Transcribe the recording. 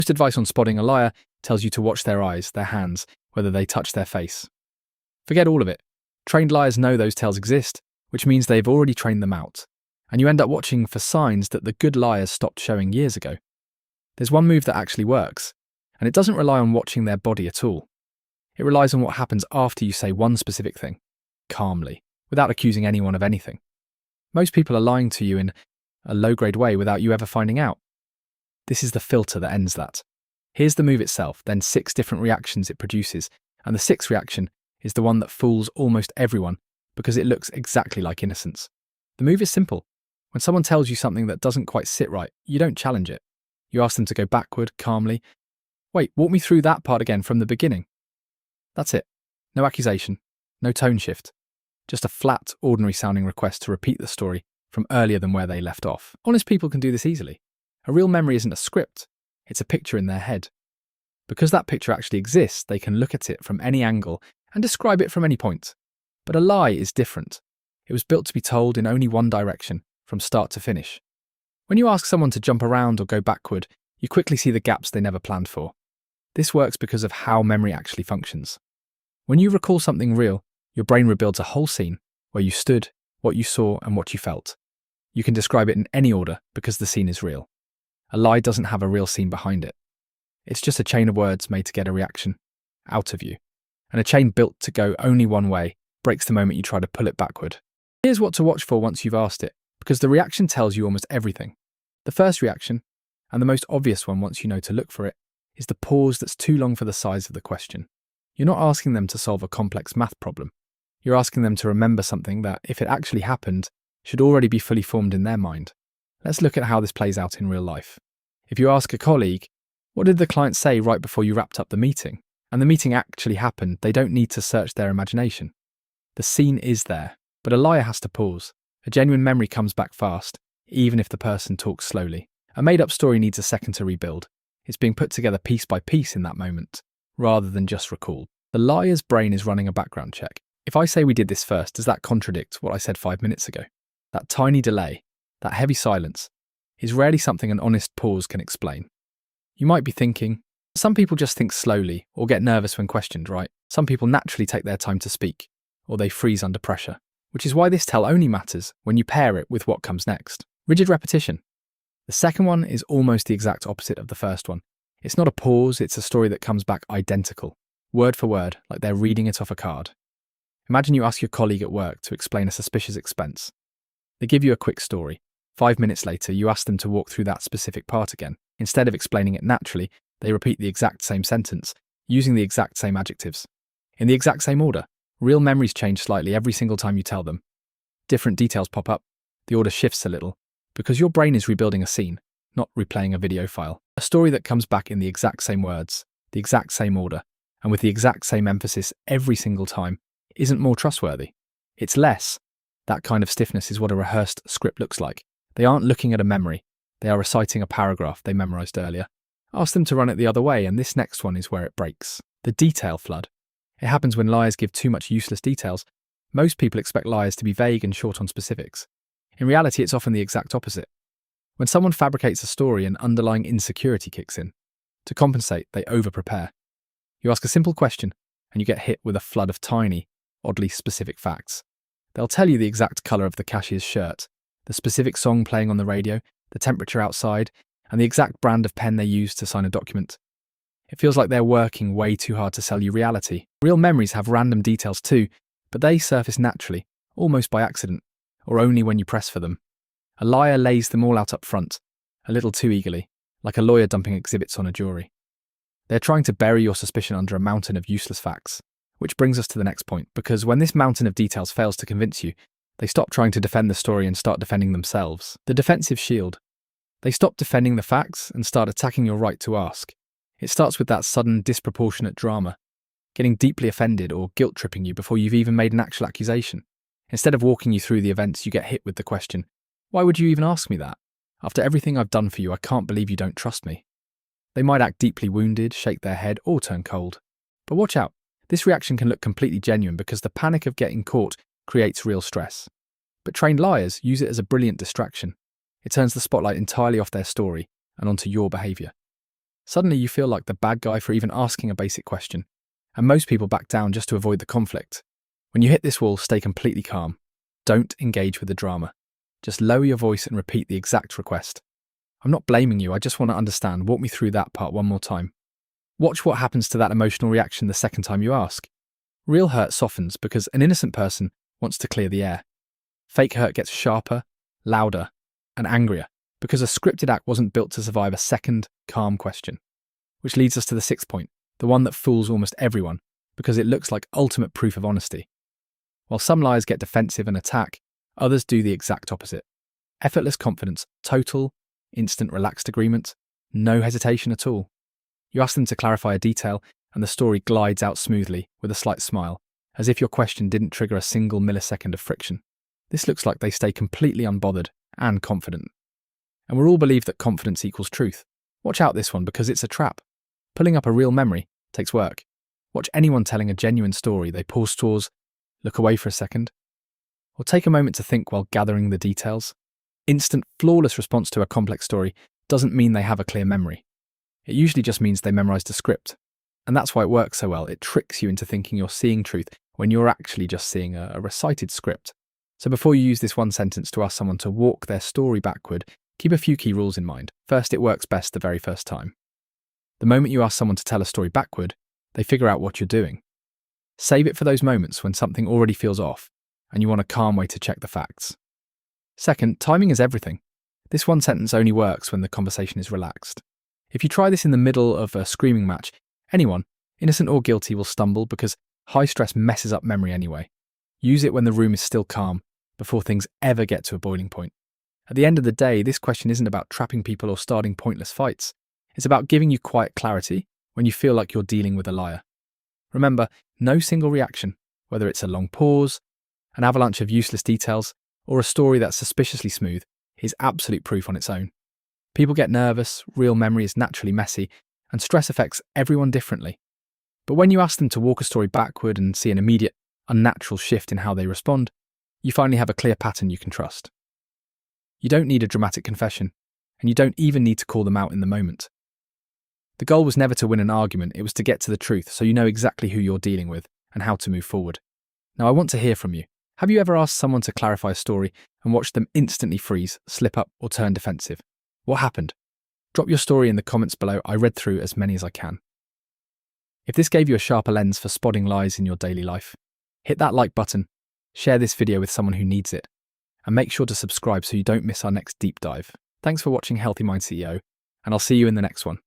Most advice on spotting a liar tells you to watch their eyes, their hands, whether they touch their face. Forget all of it. Trained liars know those tells exist, which means they've already trained them out. And you end up watching for signs that the good liars stopped showing years ago. There's one move that actually works, and it doesn't rely on watching their body at all. It relies on what happens after you say one specific thing, calmly, without accusing anyone of anything. Most people are lying to you in a low-grade way without you ever finding out. This is the filter that ends that. Here's the move itself, then 6 different reactions it produces, and the 6th reaction is the one that fools almost everyone because it looks exactly like innocence. The move is simple. When someone tells you something that doesn't quite sit right, you don't challenge it. You ask them to go backward, calmly. Wait, walk me through that part again from the beginning. That's it. No accusation, no tone shift. Just a flat, ordinary-sounding request to repeat the story from earlier than where they left off. Honest people can do this easily. A real memory isn't a script, it's a picture in their head. Because that picture actually exists, they can look at it from any angle and describe it from any point. But a lie is different. It was built to be told in only one direction, from start to finish. When you ask someone to jump around or go backward, you quickly see the gaps they never planned for. This works because of how memory actually functions. When you recall something real, your brain rebuilds a whole scene where you stood, what you saw, and what you felt. You can describe it in any order because the scene is real. A lie doesn't have a real scene behind it. It's just a chain of words made to get a reaction out of you. And a chain built to go only one way breaks the moment you try to pull it backward. Here's what to watch for once you've asked it, because the reaction tells you almost everything. The first reaction, and the most obvious one once you know to look for it, is the pause that's too long for the size of the question. You're not asking them to solve a complex math problem. You're asking them to remember something that, if it actually happened, should already be fully formed in their mind. Let's look at how this plays out in real life. If you ask a colleague, what did the client say right before you wrapped up the meeting? And the meeting actually happened, they don't need to search their imagination. The scene is there, but a liar has to pause. A genuine memory comes back fast, even if the person talks slowly. A made-up story needs a second to rebuild. It's being put together piece by piece in that moment, rather than just recalled. The liar's brain is running a background check. If I say we did this first, does that contradict what I said 5 minutes ago? That tiny delay, that heavy silence, is rarely something an honest pause can explain. You might be thinking, some people just think slowly or get nervous when questioned, right? Some people naturally take their time to speak, or they freeze under pressure, which is why this tell only matters when you pair it with what comes next. Rigid repetition. The second one is almost the exact opposite of the first one. It's not a pause, it's a story that comes back identical, word for word, like they're reading it off a card. Imagine you ask your colleague at work to explain a suspicious expense. They give you a quick story. 5 minutes later, you ask them to walk through that specific part again. Instead of explaining it naturally, they repeat the exact same sentence, using the exact same adjectives. In the exact same order. Real memories change slightly every single time you tell them. Different details pop up. The order shifts a little, because your brain is rebuilding a scene, not replaying a video file. A story that comes back in the exact same words, the exact same order, and with the exact same emphasis every single time, isn't more trustworthy. It's less. That kind of stiffness is what a rehearsed script looks like. They aren't looking at a memory. They are reciting a paragraph they memorized earlier. Ask them to run it the other way, and this next one is where it breaks. The detail flood. It happens when liars give too much useless details. Most people expect liars to be vague and short on specifics. In reality, it's often the exact opposite. When someone fabricates a story, an underlying insecurity kicks in. To compensate, they over-prepare. You ask a simple question, and you get hit with a flood of tiny, oddly specific facts. They'll tell you the exact colour of the cashier's shirt, the specific song playing on the radio, the temperature outside, and the exact brand of pen they use to sign a document. It feels like they're working way too hard to sell you reality. Real memories have random details too, but they surface naturally, almost by accident, or only when you press for them. A liar lays them all out up front, a little too eagerly, like a lawyer dumping exhibits on a jury. They're trying to bury your suspicion under a mountain of useless facts, which brings us to the next point, because when this mountain of details fails to convince you, they stop trying to defend the story and start defending themselves. The defensive shield. They stop defending the facts and start attacking your right to ask. It starts with that sudden, disproportionate drama, getting deeply offended or guilt-tripping you before you've even made an actual accusation. Instead of walking you through the events, you get hit with the question, why would you even ask me that? After everything I've done for you, I can't believe you don't trust me. They might act deeply wounded, shake their head, or turn cold. But watch out, this reaction can look completely genuine because the panic of getting caught creates real stress. But trained liars use it as a brilliant distraction. It turns the spotlight entirely off their story and onto your behaviour. Suddenly you feel like the bad guy for even asking a basic question, and most people back down just to avoid the conflict. When you hit this wall, stay completely calm. Don't engage with the drama. Just lower your voice and repeat the exact request. I'm not blaming you, I just want to understand. Walk me through that part one more time. Watch what happens to that emotional reaction the second time you ask. Real hurt softens because an innocent person wants to clear the air. Fake hurt gets sharper, louder, and angrier because a scripted act wasn't built to survive a second, calm question. Which leads us to the sixth point, the one that fools almost everyone because it looks like ultimate proof of honesty. While some liars get defensive and attack, others do the exact opposite. Effortless confidence, total, instant relaxed agreement, no hesitation at all. You ask them to clarify a detail and the story glides out smoothly with a slight smile, as if your question didn't trigger a single millisecond of friction. This looks like they stay completely unbothered and confident. And we all believe that confidence equals truth. Watch out this one because it's a trap. Pulling up a real memory takes work. Watch anyone telling a genuine story. They pause, look away for a second, or take a moment to think while gathering the details. Instant, flawless response to a complex story doesn't mean they have a clear memory. It usually just means they memorized a script. And that's why it works so well. It tricks you into thinking you're seeing truth when you're actually just seeing a recited script. So before you use this one sentence to ask someone to walk their story backward, keep a few key rules in mind. First, it works best the very first time. The moment you ask someone to tell a story backward, they figure out what you're doing. Save it for those moments when something already feels off and you want a calm way to check the facts. Second, timing is everything. This one sentence only works when the conversation is relaxed. If you try this in the middle of a screaming match, anyone, innocent or guilty, will stumble because high stress messes up memory anyway. Use it when the room is still calm, before things ever get to a boiling point. At the end of the day, this question isn't about trapping people or starting pointless fights. It's about giving you quiet clarity when you feel like you're dealing with a liar. Remember, no single reaction, whether it's a long pause, an avalanche of useless details, or a story that's suspiciously smooth, is absolute proof on its own. People get nervous, real memory is naturally messy, and stress affects everyone differently. But when you ask them to walk a story backward and see an immediate, unnatural shift in how they respond, you finally have a clear pattern you can trust. You don't need a dramatic confession, and you don't even need to call them out in the moment. The goal was never to win an argument, it was to get to the truth so you know exactly who you're dealing with and how to move forward. Now I want to hear from you. Have you ever asked someone to clarify a story and watched them instantly freeze, slip up, or turn defensive? What happened? Drop your story in the comments below. I read through as many as I can. If this gave you a sharper lens for spotting lies in your daily life, hit that like button, share this video with someone who needs it, and make sure to subscribe so you don't miss our next deep dive. Thanks for watching Healthy Mind CEO, and I'll see you in the next one.